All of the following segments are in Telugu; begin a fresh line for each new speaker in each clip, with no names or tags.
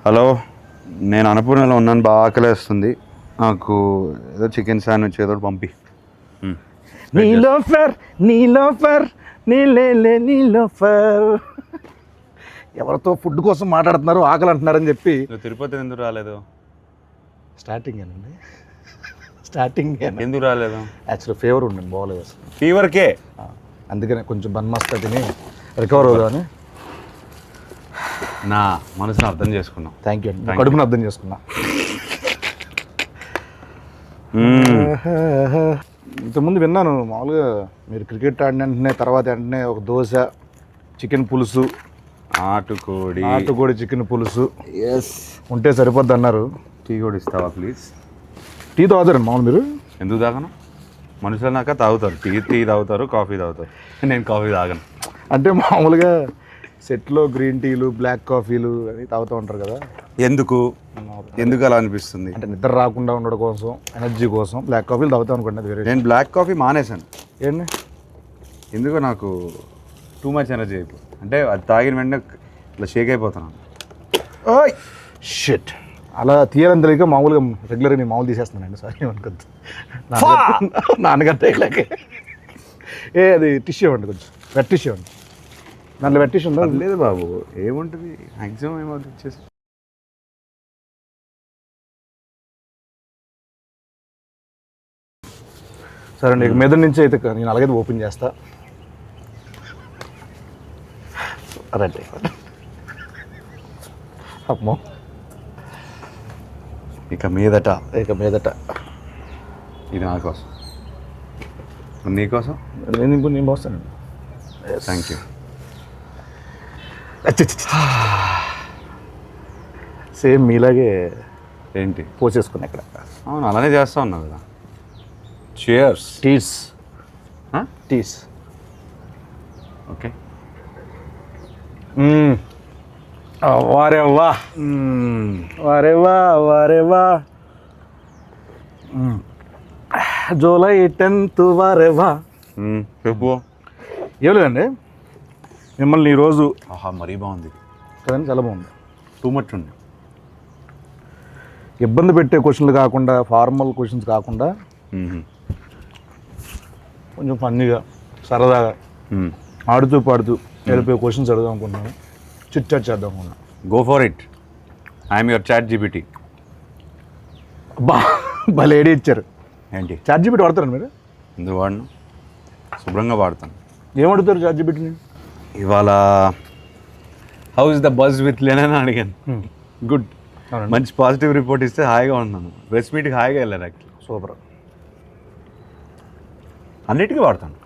హలో, నేను అన్నపూర్ణలో ఉన్నాను, బాగా ఆకలేస్తుంది. నాకు ఏదో చికెన్ శాండ్విచ్ ఏదో పంపి.
నీలోఫర్ నీలోఫర్ నీలోఫర్. ఎవరితో ఫుడ్ కోసం మాట్లాడుతున్నారు, ఆకలి అంటున్నారని చెప్పి.
తిరుపతి ఎందుకు రాలేదు?
స్టార్టింగ్ ఏనండి, స్టార్టింగ్
ఎందుకు రాలేదు?
యాక్చువల్లీ ఫీవర్ ఉండండి, బాగోలేదు అసలు.
ఫీవర్కే?
అందుకనే కొంచెం బన్మస్తా తిని రికవర్ అవుదామని.
నా మనసును అర్థం చేసుకున్నాం.
థ్యాంక్ యూ అండి, కడుపును అర్థం చేసుకున్నా. ఇంతకుముందు విన్నాను మామూలుగా మీరు క్రికెట్ ఆడిన వెంటనే తర్వాత వెంటనే ఒక దోశ, చికెన్ పులుసు, నాటుకోడి చికెన్ పులుసు ఉంటే సరిపోద్ది అన్నారు.
టీ కూడా ఇస్తావా ప్లీజ్?
టీ తాగుతారండి మామూలు మీరు?
ఎందుకు తాగను? మనుషులు నాక తాగుతారు, టీ తాగుతారు, కాఫీ తాగుతారు. నేను కాఫీ తాగను.
అంటే మామూలుగా సెట్లో గ్రీన్ టీలు, బ్లాక్ కాఫీలు అని తాగుతూ ఉంటారు కదా,
ఎందుకు అలా అనిపిస్తుంది?
అంటే నిద్ర రాకుండా ఉండడం కోసం, ఎనర్జీ కోసం బ్లాక్ కాఫీలు తాగుతాం అనుకోండి. అది వేరే.
నేను బ్లాక్ కాఫీ మానేశాను.
ఏంటి?
ఎందుకో నాకు టూ మచ్ ఎనర్జీ అయిపోయి, అంటే అది తాగిన వెంటనే ఇట్లా షేక్ అయిపోతున్నాను.
ఓయ్ షిట్, అలా తీయాలని తెలియక మామూలుగా రెగ్యులర్గా నేను మామూలు తీసేస్తున్నానండి. సారీ అనుకోద్దు, నాన్నగారు తేగలేక. అది టిష్యూ ఇవ్వండి, కొంచెం వెట్ టిష్యూ ఇవ్వండి. దాంట్లో వెట్ టిష్యూ ఉందా?
లేదు బాబు, ఏముంటుంది మ్యాక్సిమం ఏమవుతుంది ఇచ్చేసి.
సరే అండి, మీద నుంచి అయితే నేను అలాగే ఓపెన్ చేస్తా. రండి. అమ్మో,
ఇక మీదట ఇది నా కోసం, నీకోసం.
నేను పోస్తానండి.
Thank you.
సేమ్ మీలాగే
ఏంటి
పోసేసుకున్నా ఇక్కడ.
అవును, అలానే చేస్తా ఉన్నావు కదా. చియర్స్.
టీస్.
ఓకే.
వారేవా వారేవా జూలై 10th వారేవా.
చెప్పు.
ఏం లేదండి, మిమ్మల్ని ఈరోజు
మరీ బాగుంది
కదండి, చాలా బాగుంది.
టూ మచ్ ఉంది.
ఇబ్బంది పెట్టే క్వశ్చన్లు కాకుండా, ఫార్మల్ క్వశ్చన్స్ కాకుండా కొంచెం ఫన్నీగా, సరదాగా, ఆడుతూ పాడుతూ వెళ్ళిపోయే క్వశ్చన్స్ అడుగుదాం అనుకుంటున్నాను. చిట్ చాట్ చేద్దాం అనుకున్నాను.
Go for it. I'm your chat GPT.
భలే ఐడియా ఇచ్చారు.
ఏంటి?
చాట్ జీపీటీ వాడతారండి మీరు?
ఎందుకు వాడను, శుభ్రంగా వాడతాను.
ఏం అడుగుతారు చాట్ జీపీటీని?
ఇవాళ how is the buzz with లెన్ అని అడిగాను. గుడ్, మంచి పాజిటివ్ రిపోర్ట్ ఇస్తే హాయిగా ఉన్నాను. ప్రెస్ మీట్కి హాయిగా వెళ్ళాను. Actually
super.
అన్నిటికీ వాడతాను.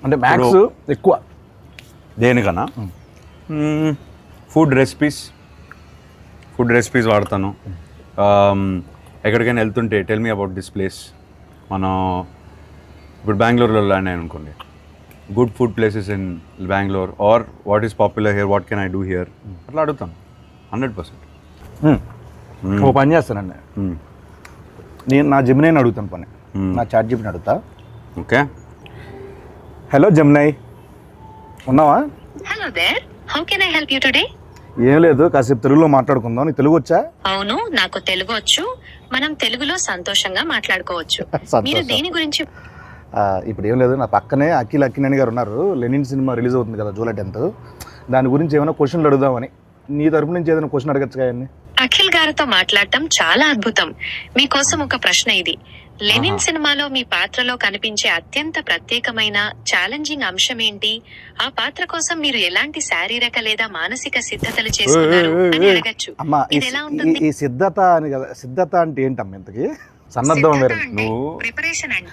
అంటే మ్యాథ్స్ ఎక్కువ
దేనికన్నా ఫుడ్ రెసిపీస్ వాడతాను. ఎక్కడికైనా వెళ్తుంటే tell me about this place. మనం ఇప్పుడు బెంగళూరులో ల్యాండ్ అయ్యాను అనుకోండి, good food places in Bengaluru or what is popular here, what can I do here, అట్లా అడుగుతాను 100%.
ఓ పని చేస్తానండి, నేను నా జెమినైని అడుగుతాను పని, నా చాట్ జీపీటీని అడుగుతా.
ఓకే.
హలో జెమినై, ఉన్నావా?
Hello there, how can I help you today?
ఏం లేదు, కాసేపు తెలుగులో మాట్లాడుకుందాం. నీకు తెలుగు వచ్చా?
అవును, నాకు తెలుగు వచ్చు. మనం తెలుగులో సంతోషంగా మాట్లాడుకోవచ్చు. మీరు దేని గురించి?
ఇప్పుడు ఏం లేదు, నా పక్కనే అఖిల్ అక్కినేని గారు ఉన్నారు. లెనిన్ సినిమా రిలీజ్ అవుతుంది కదా జూలై 10th, దాని గురించి ఏమైనా క్వశ్చన్లు అడుగుదామని. నీ తరపు నుంచి ఏదైనా క్వశ్చన్ అడగచ్చు కదండి.
అఖిల్ గారితో మాట్లాడటం చాలా అద్భుతం. మీకోసం ఒక ప్రశ్న ఇది. లెనిన్ సినిమాలో మీ పాత్రలో కనిపించే అత్యంత ప్రత్యేకమైన ఛాలెంజింగ్ అంశం ఏంటి? ఆ పాత్ర కోసం మీరు ఎలాంటి శారీరక లేదా మానసిక సిద్ధతలు చేసుకున్నారు అని అడగచ్చు.
అమ్మా,
ఇది ఎలా ఉంటుంది?
ఈ సిద్ధత అని కదా, సిద్ధత అంటే ఏంటమ్మా ఇంతకి? సన్నద్ధం వేరే.
ప్రిపరేషన్ అండి.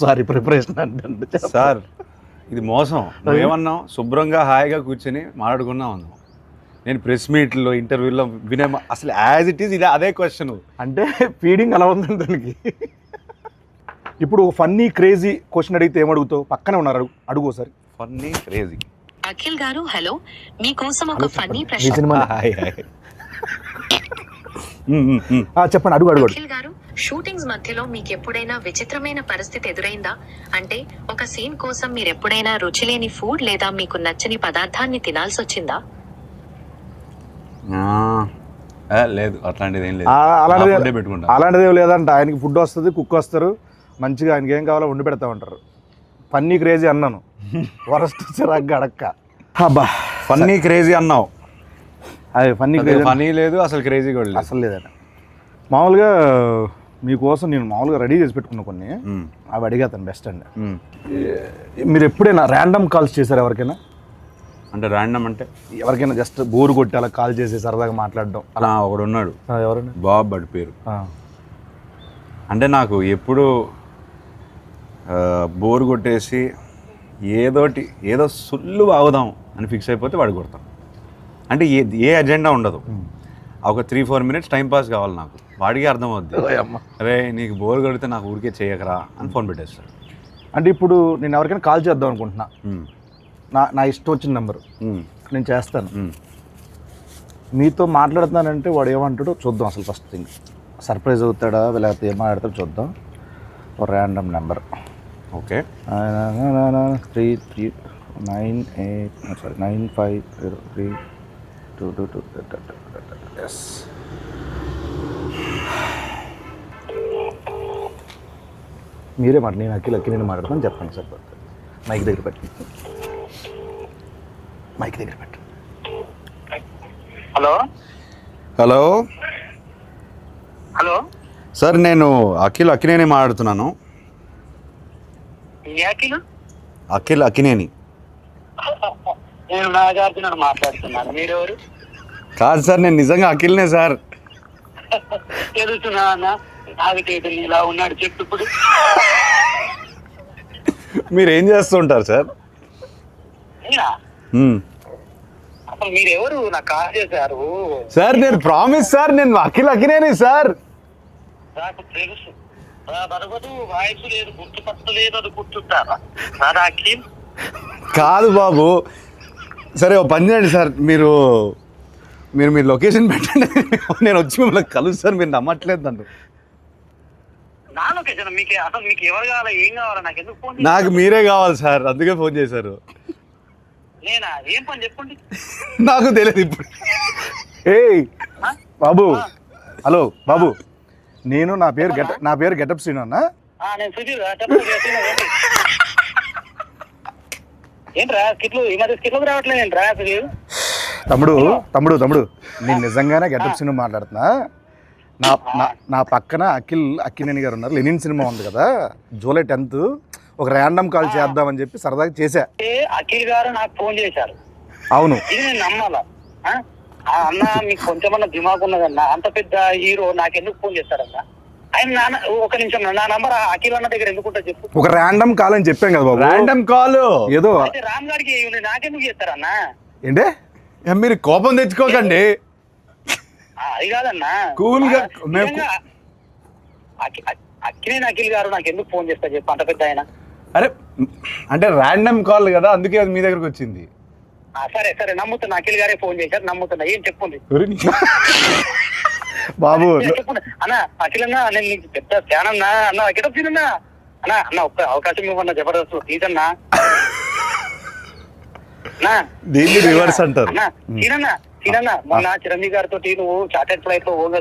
సారీ, ప్రిపరేషన్ అంటే
సార్ ఇది మోసం. నువ్వేమన్నావు? శుభ్రంగా హాయిగా కూర్చొని మాట్లాడుకున్నావు అన్నావు. నేను ప్రెస్ మీట్లో, ఇంటర్వ్యూలో వినే అసలు యాజ్ ఇట్ ఈస్ ఇది అదే క్వశ్చన్.
అంటే ఫీడింగ్ అలా ఉందండి దానికి. ఇప్పుడు ఫన్నీ క్రేజీ క్వశ్చన్ అడిగితే ఏమడుగుతావు? పక్కనే ఉన్నారు, అడుగు సార్.
Funny crazy.
అఖిల్ గారు హలో, మీకోసం ఒక ఫన్నీ ప్రశ్న.
చెప్పండి, అడుగు.
అఖిల్ గారు, షూటింగ్స్ మధ్యలో మీకు ఎప్పుడైనా విచిత్రమైన పరిస్థితి ఎదురైందా? అంటే ఒక సీన్ కోసం మీరు ఎప్పుడైనా రుచిలేని ఫుడ్ లేదా మీకు నచ్చని పదార్థాన్ని తినాల్సి వచ్చిందా?
లేదు అట్లాంటిది ఏం లేదు.
అలాంటిది
నా food ఏ పెట్టుకుంటా.
అలాంటిది ఏం లేదంట. ఆయనకి ఫుడ్ వస్తుంది, కుక్ వస్తారు, మంచిగా ఆయనకి ఏం కావాలో వండి పెడతా ఉంటారు. ఫన్నీ క్రేజీ అన్నాను, వరస్ట్ చిరాగ్గా అడక్క. అబ్బా
ఫన్నీ క్రేజీ అన్నావు,
అది ఫన్నీ క్రేజీ
ఫనీ లేదు అసలు, క్రేజీ కూడా లేదు.
అసలు లేదండి. మామూలుగా మీకోసం నేను మామూలుగా రెడీ చేసి పెట్టుకున్నా కొన్ని, అవి అడిగేతాను బెస్ట్ అండి. మీరు ఎప్పుడైనా ర్యాండమ్ కాల్స్ చేశారు ఎవరికైనా?
అంటే ర్యాండమ్ అంటే
ఎవరికైనా జస్ట్ బోర్ కొట్టి అలా కాల్ చేసి సరదాగా మాట్లాడడం?
అలా ఒకడు ఉన్నాడు,
ఎవరైనా?
బాబ్ బడి పేరు. అంటే నాకు ఎప్పుడు బోర్ కొట్టేసి ఏదో సుల్లు బాగుదాం అని ఫిక్స్ అయిపోతే వాడు కొడతాం. అంటే ఏ అజెండా ఉండదు, ఒక 3-4 minutes టైం పాస్ కావాలి నాకు. వాడికి అర్థం అవుద్ది, అరే నీకు బోర్ కొడితే నాకు ఊరికే చేయకరా అని ఫోన్ పెట్టేస్తాడు.
అంటే ఇప్పుడు నేను ఎవరికైనా కాల్ చేద్దాం అనుకుంటున్నా, నా ఇష్టం వచ్చిన నెంబరు నేను చేస్తాను, మీతో మాట్లాడుతున్నానంటే వాడు ఏమంటాడో చూద్దాం. అసలు ఫస్ట్ థింగ్ సర్ప్రైజ్ అవుతాడా లేకపోతే ఏం మాట్లాడతాడో చూద్దాం. ఒక ర్యాండమ్ నెంబర్.
ఓకే,
95032222. ఎస్, మీరే మాట, నేను అక్కి నేను మాట్లాడతాను చెప్పండి సార్. మైక్ దగ్గర పెట్టి, మైక్ దగ్గర పెట్టు.
హలో
హలో
హలో
సార్, నేను అక్కినేని మాట్లాడుతున్నాను. అక్కినేని.
నేను నాగార్జున మాట్లాడుతున్నాను. మీరెవరు?
కాదు సార్, నేను నిజంగా అఖిల్నే సార్.
తెలుస్తున్నా అన్న, నాగటేటలు ఇలా ఉన్నాడు చెప్పు ఇప్పుడు.
మీరు ఏం చేస్తుంటారు సార్?
అసలు మీరెవరు? నాకు కాల్ చేశారు
సార్. నేను ప్రామిస్ సార్, నేను అఖినేని సార్.
నాకు తెలుసు, బరబదు వాయిస్ లేదు, గుర్తుపట్టలేదు, అది గుర్తుంటారా సార్? అఖిల్
కాదు బాబు. సరే ఓ పని చేయండి సార్, మీరు మీ లొకేషన్ పెట్టండి, నేను వచ్చి మిమ్మల్ని కలుస్తాను. మీరు నమ్మట్లేదు నన్ను.
నా లొకేషన్ మీకు అసలు మీకు ఎవరు కావాలా, ఏం కావాలా, నాకు ఎందుకు ఫోన్?
నాకు మీరే కావాలి సార్, అందుకే ఫోన్ చేశారు.
నేనా? ఏం పని చెప్పండి.
నాకు తెలియదు ఇప్పుడు.
ఏయ్ బాబు, హలో బాబు, నేను నా పేరు గెటప్ శ్రీను అన్న.
నేను సుధీర్. ఏంట్రా స్కిట్లు ఈ మధ్య స్కిట్లకు రావట్లేదు ఏంట్రా సుధీర్?
తమ్ముడు నేను నిజంగానే గెటప్ శ్రీను మాట్లాడుతున్నా. నా పక్కన అక్కినేని గారు ఉన్నారు. లెనిన్ సినిమా ఉంది కదా, జూలై 10th ఒక ర్యాండమ్ కాల్ చేద్దామని చెప్పి సరదాగా చేశా.
అఖిల్ గారు నాకు ఫోన్ చేశారు.
అవును,
ఇది నేను నమ్మాలా? అన్న మీకు కొంచెమన్నా దిమాగ్ ఉన్నదన్నా, అంత పెద్ద హీరో నాకెందుకు ఫోన్ చేస్తారన్నా? ఆయన ఒక నిమిషం, నా నంబర్ అఖిల్ అన్న దగ్గర ఎందుకుంటా చెప్పు.
ఒక ర్యాండమ్ కాల్ అని చెప్పాం కదా బాబు.
ర్యాండమ్ కాల్
ఏదో
రామ్ గారికి నాకెందుకు చేస్తారన్నా?
ఏంటే
మీరు కోపం తెచ్చుకోకండి.
అది కాదన్నా,
కూల్ గా
అఖిల్ గారు నాకు ఎందుకు ఫోన్ చేస్తారు చెప్పు, అంత పెద్ద ఆయన.
అరే అంటే ర్యాండమ్ కాల్ కదా, అందుకే అది మీ దగ్గరకు వచ్చింది.
సరే నమ్ముతున్నా, అఖిల్ గారే ఫోన్ చేశారు, నమ్ముతున్నా. ఏం చెప్పండి
బాబు.
చెప్పండి అన్న. అఖిల్ అన్న, నేను నీకు పెద్ద ఫ్యాన్ అన్నా. అన్న గెటప్ సీన్ అన్న ఒక్క అవకాశం ఇవ్వన్నా, జబర్దస్త్ ప్లీజ్ అన్నా.
దీన్ని రివర్స్ అంటారు.
సీనన్నా, మొన్న చిరంజీవి గారితో నువ్వు చార్టెడ్ ఫ్లైట్ లో ఓగా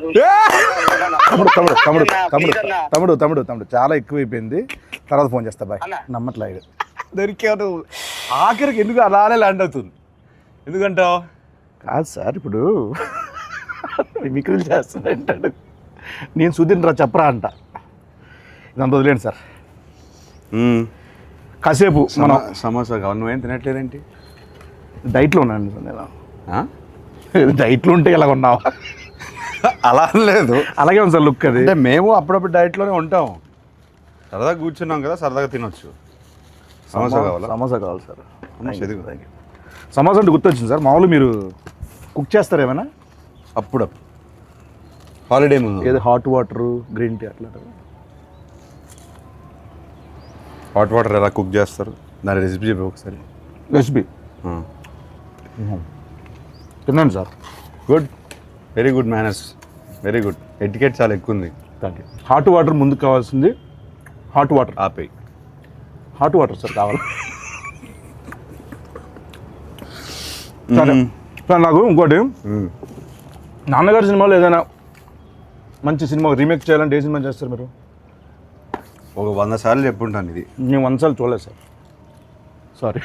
తమ్ముడు చాలా ఎక్కువైపోయింది, తర్వాత ఫోన్ చేస్తా బాయ్. నమ్మట్లేదు
దొరికావు. ఆఖరికి ఎందుకు అలానే ల్యాండ్ అవుతుంది? ఎందుకంటావు?
కాదు సార్, ఇప్పుడు మిమిక్రీలు చేస్తానంటాడు, నేను సుధీర్ రా చెప్పరా అంట. ఇదంతా వదిలేండి సార్. కాసేపు మనం
సమోసా కావాలి. నువ్వేం తినట్లేదేంటి?
డైట్లో ఉన్నాను సార్ నేను. డైట్లో ఉంటే ఇలా ఉన్నావా?
అలా లేదు,
అలాగే ఉంది సార్ లుక్. అది
అంటే మేము అప్పుడప్పుడు డైట్లోనే ఉంటాం, సరదాగా కూర్చున్నాం కదా, సరదాగా తినొచ్చు. సమోసా కావాలా?
సమోసా కావాలి సార్. సమోసా అంటే గుర్తొచ్చింది సార్, మామూలు మీరు కుక్ చేస్తారు ఏమైనా?
అప్పుడప్పుడు హాలిడే ముందు.
ఏదో హాట్ వాటర్, గ్రీన్ టీ అట్లా.
హాట్ వాటర్ ఎలా కుక్ చేస్తారు, దాని రెసిపీ చెప్పి ఒకసారి.
రెసిపీ తిన్నాను sir.
Good, very good manners, very good. Etiquette చాలా ఎక్కువ ఉంది.
Thank you. హాట్ వాటర్ ముందుకు కావాల్సింది. హాట్ వాటర్
ఆపేయి.
హాట్ వాటర్ సార్ కావాలి. సరే సార్, నాకు ఇంకోటి నాన్నగారి సినిమాలో ఏదైనా మంచి సినిమా రీమేక్ చేయాలంటే ఏ సినిమా చేస్తారు మీరు?
ఒక 100 సార్లు చెప్పుంటాను ఇది.
నేను 100 సార్లు చూడలేదు సార్. సారీ.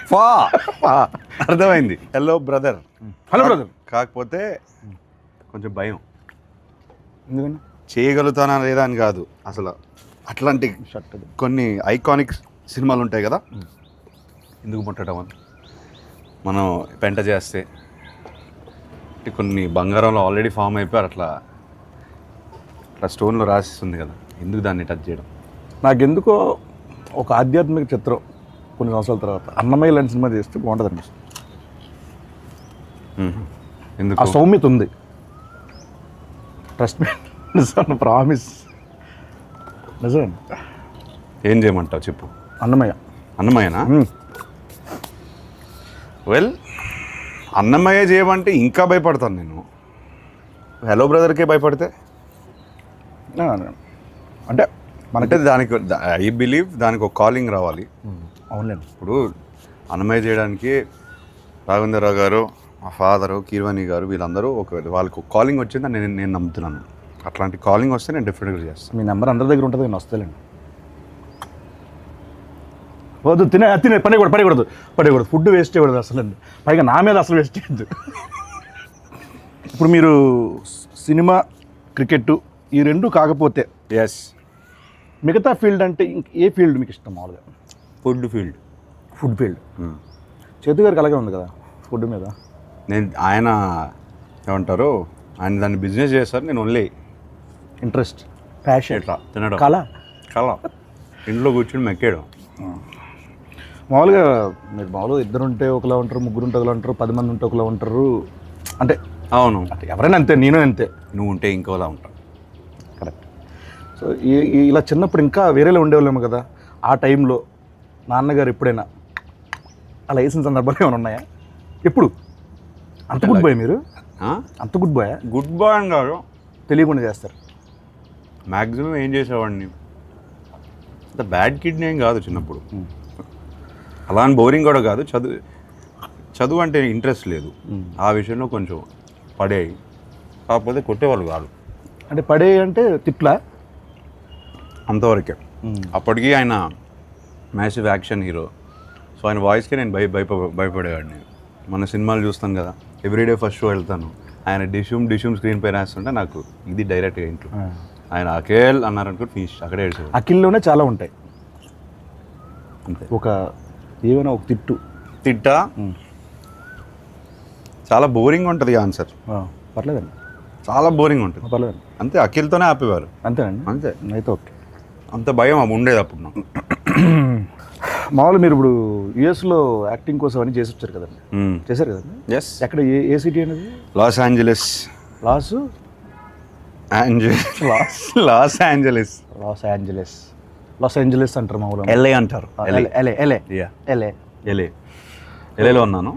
అర్థమైంది. Hello brother.
Hello brother.
కాకపోతే కొంచెం భయం.
ఎందుకని?
చేయగలుగుతానా లేదా అని కాదు, అసలు అట్లాంటి
షర్ట్
కొన్ని ఐకానిక్ సినిమాలు ఉంటాయి కదా, ఎందుకు ముట్టడం అని మనం పెంట చేస్తే కొన్ని బంగారంలో ఆల్రెడీ ఫామ్ అయిపోయారు, అట్లా అట్లా స్టోన్లో రాసిస్తుంది కదా, ఎందుకు దాన్ని టచ్ చేయడం?
నాకెందుకో ఒక ఆధ్యాత్మిక చిత్రం కొన్ని సంవత్సరాల తర్వాత అన్నమయ్య లాంటి సినిమా చేస్తే బాగుంటుంది అనిపిస్తుంది.
ఎందుకు?
ఆ సౌమ్యత ఉంది. ట్రస్ట్ మీ, నిజం, ప్రామిస్. నిజం.
ఏం చేయమంటావు చెప్పు.
అన్నమయ్య.
అన్నమయ్యనా? వెల్, అన్నమయ్య చేయమంటే ఇంకా భయపడతాను నేను. హలో బ్రదర్కే భయపడితే
అంటే
అంటే దానికి ఐ బిలీవ్ దానికి ఒక కాలింగ్ రావాలి.
అవునండి.
ఇప్పుడు అన్నమయ్య చేయడానికి రాఘవేంద్రరావు గారు, మా ఫాదరు, కీర్వాణి గారు, వీళ్ళందరూ వాళ్ళకి ఒక కాలింగ్ వచ్చిందని నేను నమ్ముతున్నాను. అట్లాంటి కాలింగ్ వస్తే నేను డెఫినెట్గా చేస్తాను.
మీ నెంబర్ అందరి దగ్గర ఉంటుంది, నేను వస్తానండి. వద్దు, తినే పడకూడదు. ఫుడ్ వేస్ట్ చేయకూడదు అసలు. పైగా నా మీద అసలు వేస్ట్ చేయద్దు. ఇప్పుడు మీరు సినిమా, క్రికెట్ ఈ రెండు కాకపోతే
ఎస్,
మిగతా ఫీల్డ్ అంటే ఏ ఫీల్డ్ మీకు ఇష్టం మామూలుగా?
Food field.
Food field. చేతు గారికి అలాగే ఉంది కదా ఫుడ్ మీద.
ఆయన ఏమంటారు, ఆయన దాన్ని బిజినెస్ చేస్తారు, నేను ఓన్లీ
ఇంట్రెస్ట్, ప్యాషన్,
ఎట్లా తినడం,
కళ
ఇంట్లో కూర్చొని మెక్కేయడం.
మామూలుగా మీరు మామూలుగా ఇద్దరు ఉంటే ఒకలా ఉంటారు, ముగ్గురు ఉంటే ఒకలా ఉంటారు, 10 మంది ఉంటే ఒకలా ఉంటారు. అంటే
అవును,
అంటే ఎవరైనా అంతే, నేను అంతే.
నువ్వు ఉంటే ఇంకోలా ఉంటావు.
కరెక్ట్. సో ఇలా చిన్నప్పుడు ఇంకా వేరేలా ఉండేవాళ్ళేమో కదా. ఆ టైంలో నాన్నగారు ఎప్పుడైనా అలా వేసిన సందర్భాలు ఏమైనా ఉన్నాయా? ఎప్పుడు? అంత గుడ్ బాయ్ మీరు? అంత గుడ్ బాయ్?
గుడ్ బాయ్ అని కాదు,
తెలియకుండా చేస్తారు.
మ్యాక్సిమం ఏం చేసేవాడిని, అంత బ్యాడ్ కిడ్నీ ఏం కాదు చిన్నప్పుడు. అలా అని బోరింగ్ కూడా కాదు. చదువు అంటే ఇంట్రెస్ట్ లేదు, ఆ విషయంలో కొంచెం పడేవి. కాకపోతే కొట్టేవాళ్ళు కాదు.
అంటే పడే అంటే తిట్లా?
అంతవరకే. అప్పటికి ఆయన మ్యాసివ్ యాక్షన్ హీరో, సో ఆయన వాయిస్కి నేను భయపడేవాడిని. మన సినిమాలు చూస్తాను కదా, ఎవ్రీడే ఫస్ట్ షో వెళ్తాను, ఆయన డిష్యూమ్ స్క్రీన్ పైన వేస్తుంటే నాకు ఇది డైరెక్ట్గా ఇంట్లో ఆయన అఖిల్ అన్నారనుకో ఫినిష్, అక్కడే ఏడ్చేవాడు.
అఖిల్లోనే చాలా ఉంటాయి.
అంతే.
ఏమైనా ఒక తిట్టా
చాలా బోరింగ్ ఉంటుంది ఆన్సర్.
పర్లేదండి,
చాలా బోరింగ్ ఉంటుంది.
పర్లేదండి.
అంతే, అఖిల్తోనే ఆపేవారు.
అంతేనండి.
అంతే.
అయితే ఓకే.
అంత భయం ఉండేది అప్పుడు నాకు.
మామూలు మీరు ఇప్పుడు యుఎస్లో యాక్టింగ్ కోసం అని చేసి వచ్చారు కదండి, చేశారు కదండి.
ఎస్.
ఎక్కడ, ఏ సిటీ అనేది?
Los Angeles.
లాస్ ఏంజలస్ అంటారు మామూలు.
ఎల్ఏ అంటారు. ఎల్ఏలో ఉన్నాను.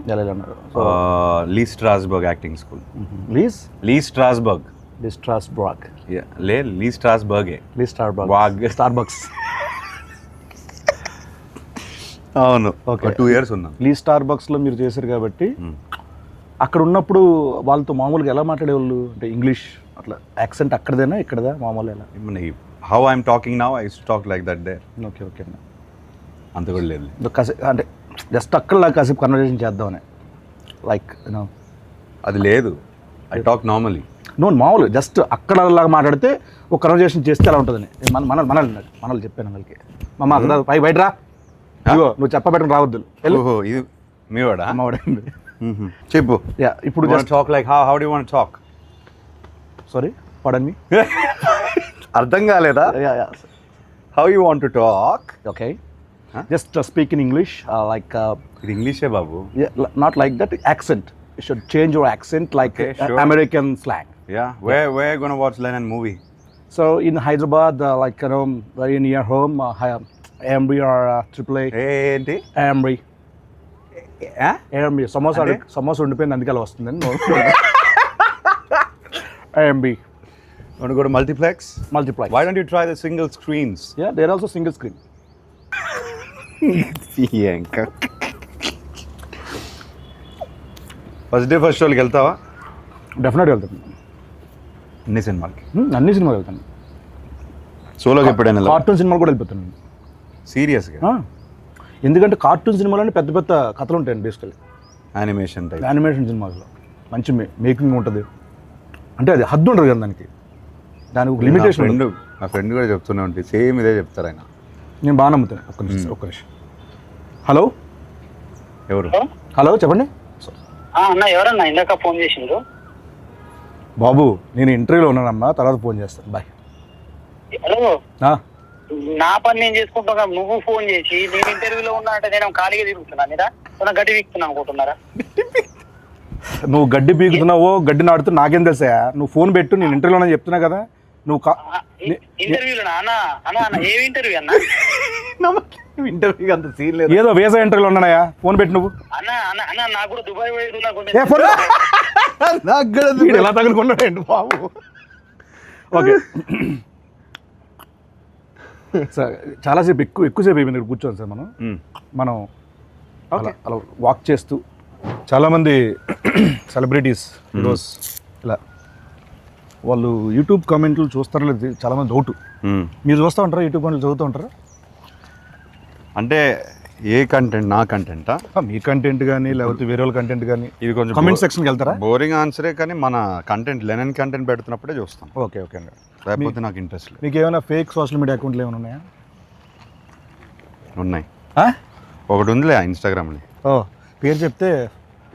లీ స్ట్రాస్బర్గ్ యాక్టింగ్ స్కూల్. లీ స్ట్రాస్బర్గ్.
స్టార్బక్స్.
అవును, ఓకే. 2 years ఉన్నాను.
లీ స్టార్బక్స్లో మీరు చేశారు కాబట్టి అక్కడ ఉన్నప్పుడు వాళ్ళతో మామూలుగా ఎలా మాట్లాడేవాళ్ళు? అంటే ఇంగ్లీష్ అట్లా యాక్సెంట్ అక్కడదేనా ఇక్కడదా మామూలు ఎలా?
How I'm talking now, I use to talk like that there.
Okay okay.
అంత కూడా లేదు.
అంటే జస్ట్ అక్కడ కాసేపు కన్వర్జేషన్ చేద్దామని, లైక్ యూనో
అది లేదు. I talk normally.
మామూలు జస్ట్ అక్కడ లాగా మాట్లాడితే ఒక కన్వర్జేషన్ చేస్తే అలా ఉంటుందని మనల్ని చెప్పాను వాళ్ళకి. మమ్మ బయట రా, నువ్వు చెప్పబెట్టడం రావద్దు.
ఇది మీ వాడా?
అమ్మవాడండి.
చెప్పు.
ఇప్పుడు
talk like how do you want talk?
Sorry, pardon me.
అర్థం కాలేదా? How you want to talk?
Okay, just speak in English, like
ఇది ఇంగ్లీషే బాబు.
Not like that accent. You should change your accent like American slang.
Yeah, where you gonna watch Lennon movie?
So in Hyderabad, like very near home, Amri or AAA.
ఏంటి
Amri? Amri. Samosa ఉండిపోయింది అందుకే అలా వస్తుందని. Amri.
Want to go to multiplex? Why don't you try the single screens?
Yeah, there are also single screen.
First day first షోకి వెళ్తావా?
డెఫినెట్గా వెళ్తాను.
అన్ని సినిమాలకి
అన్ని సినిమాలు వెళ్తాను.
సోలోకి ఎప్పుడైనా
కార్టూన్ సినిమాలు కూడా వెళ్ళిపోతాను.
సీరియస్గా
ఎందుకంటే కార్టూన్ సినిమాలోనే పెద్ద పెద్ద కథలు ఉంటాయండి బేసికల్లీ.
యానిమేషన్ టైప్
యానిమేషన్ సినిమాల్లో మంచి మేకింగ్ ఉంటుంది. అంటే అది హద్దు ఉండదు కదా దానికి ఒక లిమిటేషన్.
నా ఫ్రెండ్ కూడా చెప్తూనే ఉంటుంది, సేమ్ ఇదే చెప్తారు ఆయన.
నేను బాగా నమ్ముతాను. ఒక్క నిమిషం. హలో
ఎవరు?
హలో చెప్పండి.
అన్న ఎవరన్నా ఇందాక ఫోన్ చేసిండ్రు?
బాబు నేను ఇంటర్వ్యూలో ఉన్నానమ్మా, తర్వాత ఫోన్ చేస్తాను. బాయ్.
హలో, నా పని నేను చేసుకుంటున్నా, నువ్వు ఫోన్ చేసి నేను ఇంటర్వ్యూలో ఉన్నా అంటే నేను ఖాళీగా తిరుగుతున్నా మీద గడ్డి వీక్తున్నా అనుకుంటున్నారా?
నువ్వు గడ్డి పీకుతున్నావో గడ్డి నాడుతూ నాకేం తెలుసా? నువ్వు ఫోన్ పెట్టు, నేను ఇంటర్వ్యూలో చెప్తున్నా కదా. నువ్వు
ఇంటర్వ్యూలో అన్న ఏమి ఇంటర్వ్యూ అన్న?
ఇంటర్వ్యూ అంత సీన్ లేదు, ఏదో వేసా ఇంటర్వ్యూలో ఉన్నాయా. ఫోన్ పెట్టు నువ్వు.
అన్న నాకు కూడా దుబాయ్
ఎలా తగులుకున్నాడండి బాబు. ఓకే సార్, చాలాసేపు ఎక్కువసేపు అయిపోయింది ఇక్కడ కూర్చోండి సార్. మనం అలా వాక్ చేస్తూ చాలామంది సెలబ్రిటీస్ హీరోస్ ఇలా వాళ్ళు యూట్యూబ్ కామెంట్లు చూస్తారో లేదు చాలామంది డౌట్. మీరు చూస్తూ ఉంటారా యూట్యూబ్ కామెంట్లు చదువుతూ ఉంటారా?
అంటే ఏ కంటెంట్? నా కంటెంటా?
మీ కంటెంట్ కానీ లేకపోతే వేరే వాళ్ళ కంటెంట్ కానీ?
ఇది కొంచెం
కామెంట్ సెక్షన్కి వెళ్తారా?
బోరింగ్ ఆన్సరే, కానీ మన కంటెంట్ లెనన్ కంటెంట్ పెడుతున్నప్పుడే చూస్తాం.
ఓకే ఓకే అండి.
లేకపోతే నాకు ఇంట్రెస్ట్ లేదు.
మీకు ఏమైనా ఫేక్ సోషల్ మీడియా అకౌంట్లు ఏమైనా ఉన్నాయా?
ఉన్నాయి. ఒకటి ఉందిలే ఇన్స్టాగ్రామ్లో.
పేరు చెప్తే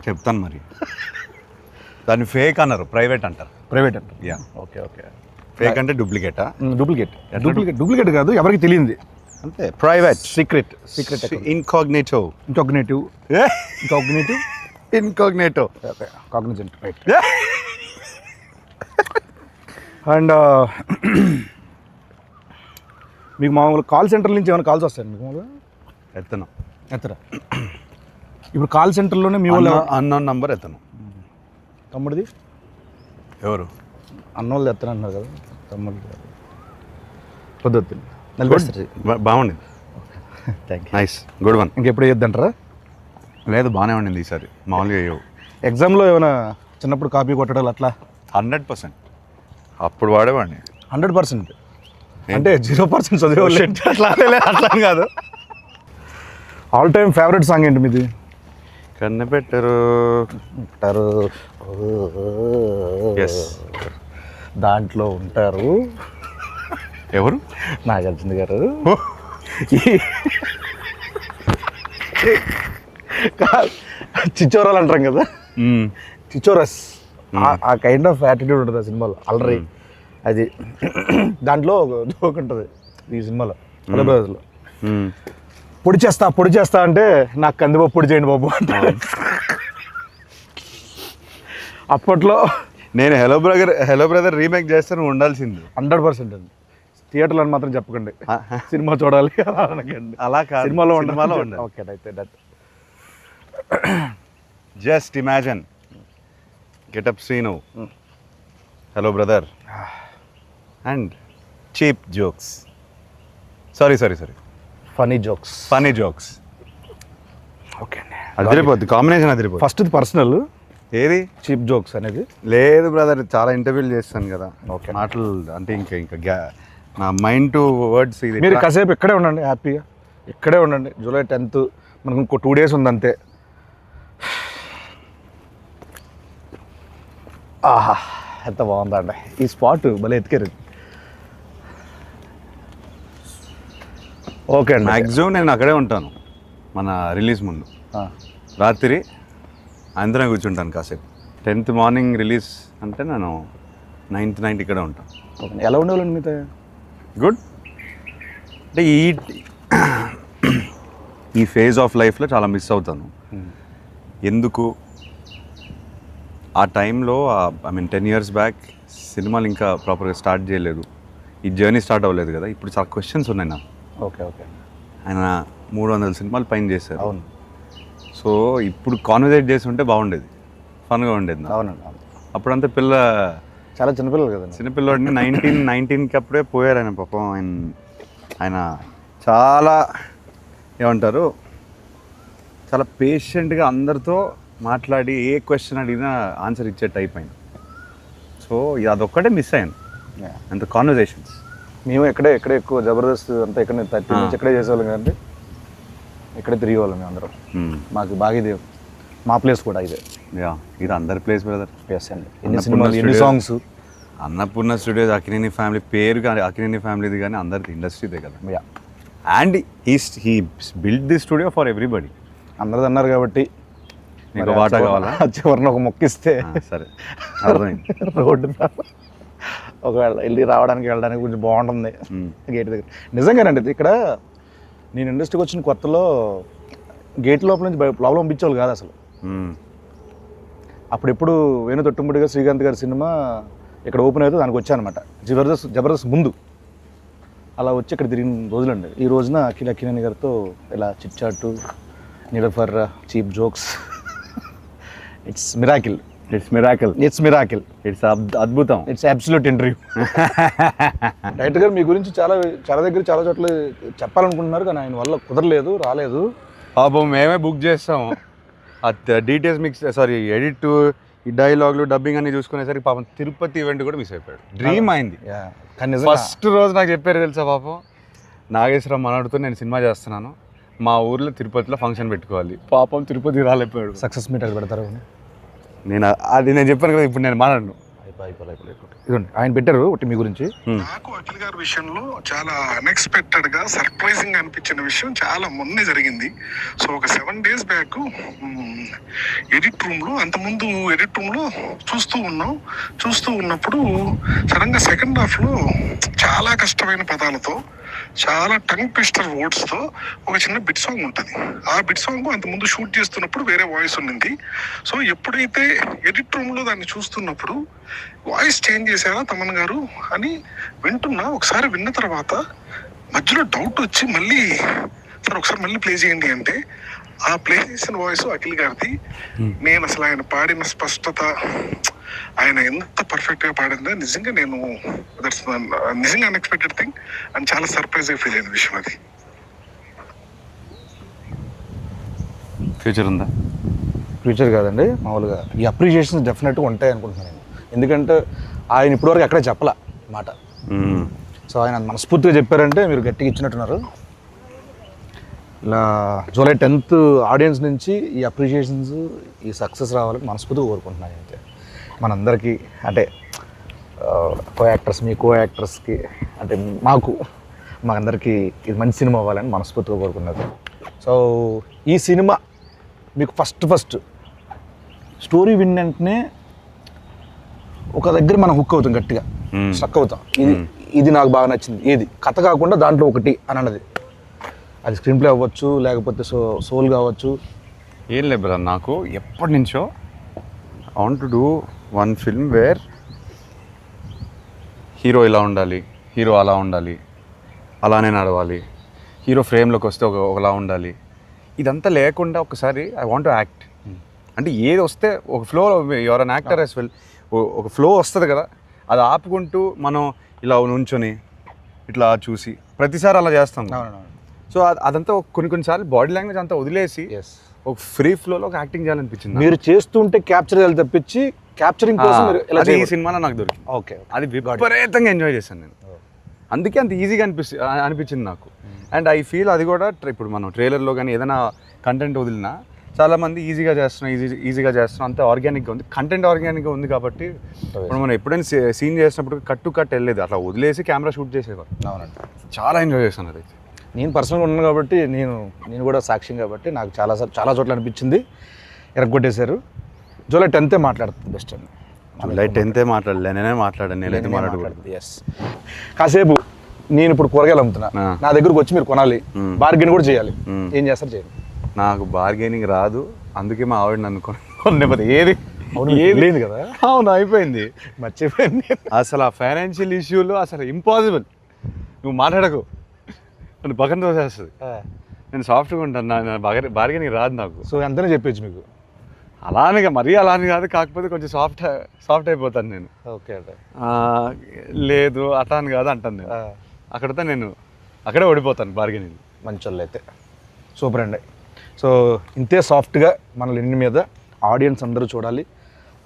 చెప్తాను మరి. దాన్ని ఫేక్ అన్నారు, ప్రైవేట్ అంటారు.
ప్రైవేట్ అంటారు.
యా.
Okay okay.
ఫేక్ అంటే డూప్లికేటా?
డూప్లికేట్ కాదు, ఎవరికి తెలియంది
అంతే. Private,
secret
incognito.
Okay, Cognizant, right. And మీకు మామూలు కాల్ సెంటర్ నుంచి ఏమైనా కాల్స్ వస్తాయండి మీకు? మామూలుగా ఎత్తరా? ఇప్పుడు కాల్ సెంటర్లోనే మీ వాళ్ళు
అన్నోన్ నంబర్ ఎత్తను.
తమ్ముడిది
ఎవరు?
అన్నోళ్ళు ఎత్తను అన్నారు కదా, తమ్ముడు పొద్దు
బాగుండింది.
Thank you.
Nice, good one.
ఇంకెప్పుడు వేయొద్దంటారా?
లేదు, బాగానే ఉండింది ఈసారి. మామూలుగా అయ్యో.
ఎగ్జామ్లో ఏమైనా చిన్నప్పుడు కాపీ కొట్టడాలు అట్లా?
100%. అప్పుడు వాడేవాడిని
100%. అంటే 0% చదివేవాళ్ళు అట్లా కాదు. ఆల్ టైమ్ ఫేవరెట్ సాంగ్ ఏంటి మీది?
కన్నెపెట్టరు.
దాంట్లో ఉంటారు
ఎవరు?
నాగార్జున గారు. చిచ్చోరాలు అంటాం కదా, చిచ్చోరస్, ఆ కైండ్ ఆఫ్ యాటిట్యూడ్ ఉంటుంది ఆ సినిమాలో. అల్లరి అది. దాంట్లో జోక్ ఉంటుంది ఈ సినిమాలో, బ్రదర్స్లో. పొడి చేస్తా అంటే నాకు కందిపప్పు పొడి చేయండి బాబు అంటే. అప్పట్లో
నేను హలో బ్రదర్ రీమేక్ చేస్తే నువ్వు ఉండాల్సింది.
100% అండి. థియేటర్లో అని మాత్రం చెప్పకండి, సినిమా చూడాలి
అలా కాదు,
సినిమాలో
ఉండాలి.
ఓకే, అయితే that.
Just imagine getup scene, hello brother and cheap jokes, sorry
funny jokes. Okay అండి,
అదిరిపోద్ది కాంబినేషన్, అదిరిపోద్ది.
ఫస్ట్ పర్సనల్
ఏది
చీప్ జోక్స్ అనేది
లేదు బ్రదర్, చాలా ఇంటర్వ్యూలు చేస్తాను కదా.
ఓకే,
మాటలు అంటే ఇంకా నా మైండ్ టు వర్డ్స్. ఇది
మీరు కాసేపు ఇక్కడే ఉండండి, హ్యాపీగా ఇక్కడే ఉండండి. జూలై 10th మనకు ఇంకో 2 days ఉంది అంతే. ఆహా, ఎంత బాగుందండి ఈ స్పాట్, భలే ఎత్తికారు. ఓకే అండి,
మ్యాక్సిమం నేను అక్కడే ఉంటాను. మన రిలీజ్ ముందు రాత్రి అందరం కూర్చుంటాను కాసేపు. 10th మార్నింగ్ రిలీజ్ అంటే నేను 9th నైట్ ఇక్కడే ఉంటాను.
ఎలా ఉండేవాళ్ళండి మీతో?
గుడ్. అంటే ఈ ఫేజ్ ఆఫ్ లైఫ్లో చాలా మిస్ అవుతాను. ఎందుకు ఆ టైంలో, ఐ మీన్ 10 years బ్యాక్ సినిమాలు ఇంకా ప్రాపర్గా స్టార్ట్ చేయలేదు, ఈ జర్నీ స్టార్ట్ అవ్వలేదు కదా. ఇప్పుడు చాలా క్వశ్చన్స్ ఉన్నాయి నాకు.
ఓకే
ఆయన 300 సినిమాలు పైన చేశారు.
అవును.
సో ఇప్పుడు కాన్వర్సేట్ చేసి ఉంటే బాగుండేది, ఫన్గా ఉండేది.
అవునండి.
అప్పుడంతా
చాలా చిన్నపిల్లలు కదండి.
చిన్నపిల్లవాడిని 19 అప్పుడే పోయారు ఆయన. పాపం ఆయన చాలా ఏమంటారు, చాలా పేషెంట్గా అందరితో మాట్లాడి ఏ క్వశ్చన్ అడిగినా ఆన్సర్ ఇచ్చే టైప్ ఆయన. సో సో అదొక్కటే మిస్ అయ్యాను, అంత కాన్వర్జేషన్స్.
మేము ఎక్కడే ఎక్కువ జబర్దస్త్ అంతా ఇక్కడ 30 నుంచి ఎక్కడే చేసేవాళ్ళం కదండి, ఇక్కడే తిరిగేవాళ్ళం మేము అందరం. మాకు బాగా ఇది మా ప్లేస్ కూడా ఇదే.
ఇది అందరి ప్లేస్ బ్రదర్.
ఎస్ అండి, ఎన్ని సినిమాలు ఎన్ని songs.
Annapurna studios, Akkineni family పేరు కానీ అక్కినేని ఫ్యామిలీది కానీ అందరిది ఇండస్ట్రీదే కదా. And he build the studio for everybody.
అందరిది అన్నారు కాబట్టి
నీకు వాటా కావాలా?
చివరిని ఒక మొక్కిస్తే
సరే అర్థమైంది.
రోడ్డు ఒకవేళ వెళ్ళడానికి కొంచెం బాగుంటుంది గేట్ దగ్గర. నిజంగానండి ఇక్కడ నేను ఇండస్ట్రీకి వచ్చిన కొత్తలో గేట్ లోపల నుంచి లోపల పంపించేవాళ్ళు కాదు అసలు. అప్పుడెప్పుడు వేణు తొట్టుముడిగా శ్రీకాంత్ గారి సినిమా ఇక్కడ ఓపెన్ అయితే దానికి వచ్చానమాట, జబర్దస్త్ ముందు. అలా వచ్చి ఇక్కడ తిరిగిన రోజులండి. ఈ రోజున అక్కినేని గారితో ఇలా చిట్ చాటు, నీడర్ for cheap jokes. It's miracle.
అద్భుతం.
It's absolute interview. డైరెక్టర్ గారు మీ గురించి చాలా దగ్గర చాలా చోట్ల చెప్పాలనుకుంటున్నారు కానీ ఆయన వల్ల కుదరలేదు, రాలేదు.
పాపం మేమే బుక్ చేస్తాము, డీటెయిల్స్ మిక్స్ ఎడిట్, ఈ డైలాగులు డబ్బింగ్ అన్ని చూసుకునేసరికి పాపం తిరుపతి ఈవెంట్ కూడా మిస్ అయిపోయాడు. డ్రీమ్ అయింది. ఫస్ట్ రోజు నాకు చెప్పారు తెలుసా, పాపం నాగేశ్వరం మనడుతో నేను సినిమా చేస్తున్నాను, మా ఊర్లో తిరుపతిలో ఫంక్షన్ పెట్టుకోవాలి. పాపం తిరుపతి రాలేకపోయాడు.
సక్సెస్ మీట్ అక్కడ పెడతారు.
నేను చెప్పాను కదా, ఇప్పుడు నేను మాట్లాడను.
ఇదండి ఆయన పెట్టారు ఒకటి మీ గురించి.
నాకు అఖిల్ గారి విషయంలో చాలా అన్ఎక్స్పెక్టెడ్ గా సర్ప్రైజింగ్ అనిపించిన విషయం చాలా మొన్నే జరిగింది. సో ఒక 7 days బ్యాక్ ఎడిట్ రూమ్ లో, అంతకుముందు ఎడిట్ రూమ్ లో చూస్తూ ఉన్నప్పుడు సడన్ గా సెకండ్ హాఫ్ లో చాలా కష్టమైన పదాలతో, చాలా టంగ్ ట్విస్టర్ వర్డ్స్ తో ఒక చిన్న బిట్ సాంగ్ ఉంటుంది. ఆ బిట్ సాంగ్ అంతకుముందు షూట్ చేస్తున్నప్పుడు వేరే వాయిస్ ఉండింది. సో ఎప్పుడైతే ఎడిట్ రూమ్ లో దాన్ని చూస్తున్నప్పుడు వాయిస్ చేంజ్ చేశారా తమన్ గారు అని వింటున్నా. ఒకసారి విన్న తర్వాత మధ్యలో డౌట్ వచ్చి మళ్ళీ సార్ ఒకసారి మళ్ళీ ప్లే చేయండి అంటే ఆ ప్లే చేసిన వాయిస్ అఖిల్ గారిది. నేను అసలు ఆయన పాడిన స్పష్టత, ఆయన ఎంత పర్ఫెక్ట్ గా పాడిందో నిజంగా నిజంగా అన్ఎక్స్పెక్టెడ్ థింగ్ అండ్ చాలా సర్ప్రైజ్ గా ఫీల్ అయిన విషయం అది.
ఫ్యూచర్ ఉందా?
ఫ్యూచర్ కాదండి, మామూలుగా ఈ అప్రిషియేషన్స్ డెఫినెట్గా ఉంటాయి అనుకుంటున్నాను నేను. ఎందుకంటే ఆయన ఇప్పటివరకు ఎక్కడే చెప్పలా మాట. సో ఆయన మనస్ఫూర్తిగా చెప్పారంటే మీరు గట్టిగా ఇచ్చినట్టున్నారు. ఇలా జూలై 10th ఆడియన్స్ నుంచి ఈ అప్రిషియేషన్స్, ఈ సక్సెస్ రావాలని మనస్ఫూర్తిగా కోరుకుంటున్నాను. అయితే మనందరికీ అంటే కో యాక్టర్స్కి అంటే మాకందరికీ ఇది మంచి సినిమా అవ్వాలని మనస్ఫూర్తిగా కోరుకున్నారు. సో ఈ సినిమా మీకు ఫస్ట్ స్టోరీ విన్ వెంటనే ఒక దగ్గర మనం హుక్ అవుతాం, గట్టిగా స్ట్రక్ అవుతాం. ఇది నాకు బాగా నచ్చింది, ఏది కథ కాకుండా దాంట్లో ఒకటి అని అన్నది. అది స్క్రీన్ ప్లే అవ్వచ్చు, లేకపోతే సోల్ కావచ్చు.
ఏం లేదు బ్రదర్, నాకు ఎప్పటి నుంచో I want to do one film where hero ఇలా ఉండాలి, హీరో అలా ఉండాలి, అలానే నడవాలి, హీరో ఫ్రేమ్లోకి వస్తే ఒకలా ఉండాలి. ఇదంతా లేకుండా ఒకసారి ఐ వాంట్ టు యాక్ట్. అంటే ఏది వస్తే ఒక flow, your an actor as well, ఒక ఫ్లో వస్తుంది కదా, అది ఆపుకుంటూ మనం ఇలా నుంచొని ఇట్లా చూసి ప్రతిసారి అలా చేస్తాం. సో అదంతా కొన్నిసార్లు బాడీ లాంగ్వేజ్ అంతా వదిలేసి ఒక ఫ్రీ ఫ్లోలో ఒక యాక్టింగ్ చేయాలనిపించింది.
మీరు చేస్తుంటే క్యాప్చర్ చేయాలి తప్పించి క్యాప్చరింగ్ కోసం
అది ఈ సినిమాలో నాకు దొరికింది.
ఓకే,
అది విపరీతంగా ఎంజాయ్ చేశాను నేను. అందుకే అంత ఈజీగా అనిపించింది నాకు. అండ్ ఐ ఫీల్ అది కూడా ఇప్పుడు మనం ట్రైలర్లో కానీ ఏదైనా కంటెంట్ వదిలినా చాలామంది ఈజీగా చేస్తున్నాం అంత ఆర్గానిక్గా ఉంది. కంటెంట్ ఆర్గానిక్గా ఉంది కాబట్టి ఇప్పుడు మనం ఎప్పుడైనా సీన్ చేసినప్పుడు కట్ టు కట్ వెళ్ళలేదు, అట్లా వదిలేసి కెమెరా షూట్ చేసేవారు.
అవునండి,
చాలా ఎంజాయ్ చేశాను. అదైతే
నేను పర్సనల్గా ఉన్నాను కాబట్టి నేను కూడా సాక్ష్యం కాబట్టి నాకు చాలా చోట్ల అనిపించింది. ఎరగొట్టేశారు. జూలై 10th మాట్లాడుతుంది బెస్ట్ అండి.
జూలై 10th మాట్లాడలే, నేనే మాట్లాడకూడదు.
ఎస్, కాసేపు నేను ఇప్పుడు కూరగాయలు అమ్ముతున్నా, నా దగ్గరకు వచ్చి మీరు కొనాలి, బార్గెన్ కూడా చేయాలి. ఏం చేస్తారు? చేయండి.
నాకు బార్గెనింగ్ రాదు, అందుకే మా ఆవిడ నన్ను కొనలేకపోతే ఏది
లేదు కదా.
అవును, అయిపోయింది,
మర్చిపోయింది.
అసలు ఆ ఫైనాన్షియల్ ఇష్యూలో అసలు ఇంపాసిబుల్. నువ్వు మాట్లాడకు, నన్ను పక్కన తోసేస్తుంది. నేను సాఫ్ట్గా ఉంటాను, నా బార్గెనింగ్ రాదు నాకు.
సో ఎంతనే చెప్పచ్చు మీకు?
మరీ అలానే కాదు, కాకపోతే కొంచెం సాఫ్ట్ అయిపోతాను నేను.
ఓకే అంటే
లేదు అట్లా అని కాదు అంటాను నేను. అక్కడితో నేను అక్కడే ఓడిపోతాను బార్గెనింగ్.
మంచి వాళ్ళు అయితే సూపర్ అండి. సో ఇంతే సాఫ్ట్గా మన లెనిన్ మీద ఆడియన్స్ అందరూ చూడాలి,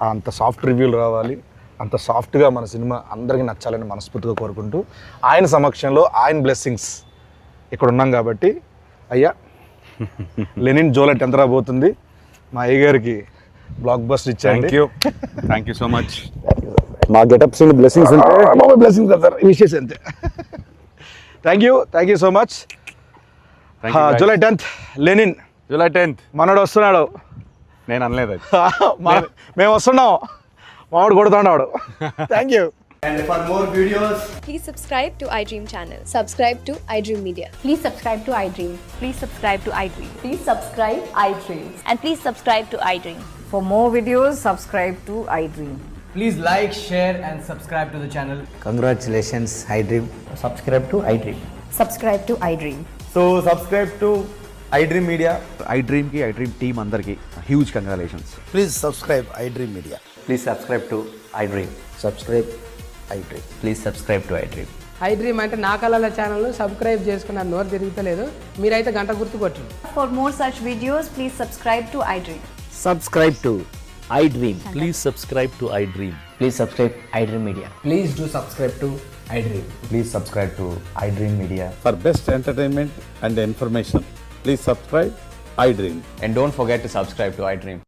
అంత సాఫ్ట్ రివ్యూలు రావాలి. అంత సాఫ్ట్గా మన సినిమా అందరికీ నచ్చాలని మనస్ఫూర్తిగా కోరుకుంటూ ఆయన సమక్షంలో ఆయన బ్లెస్సింగ్స్ ఇక్కడ ఉన్నాం కాబట్టి అయ్యా లెనిన్ జూలై 10th రాబోతుంది. మా అయ్య గారికి బ్లాక్ బస్టర్ ఇచ్చాయండి.
Thank you so much.
మా గెటప్స్ బ్లెస్సింగ్స్ ఉంటే బ్లెస్సింగ్స్ కదా సార్, విషెస్ అంతే. Thank you so much. July 10th Lenin,
July 10th
మనోడు వస్తున్నాడు.
నేను అనలేదు అది.
మేము వస్తున్నాం, మావాడు కొడుతున్నాడు. Thank you.
And for more videos,
Please subscribe to iDream channel.
Subscribe to iDream Media.
Please subscribe to iDream. Please subscribe to iDream.
Please subscribe iDream.
And please subscribe to iDream.
For more videos, subscribe to iDream.
please like, share, and subscribe to the channel.
Congratulations, iDream.
Subscribe to iDream.
Subscribe to iDream.
So subscribe to iDream Media.
iDream ki iDream team andarki huge congratulations.
Please subscribe iDream Media.
Please subscribe to iDream.
Subscribe iDream.
Please subscribe to iDream.
iDream అంటే నా కళల ఛానల్ సబ్స్క్రైబ్ చేసుకున్న నోరు తిరుగుతలేదు, మీరైతే గంట గుర్తు కొట్టండి.
For more such videos, please subscribe to iDream.
Subscribe to iDream.
Please subscribe to iDream.
Please subscribe iDream Media.
Please do subscribe to iDream.
Please subscribe to iDream Media.
For best entertainment and information, please subscribe iDream.
And don't forget to subscribe to iDream.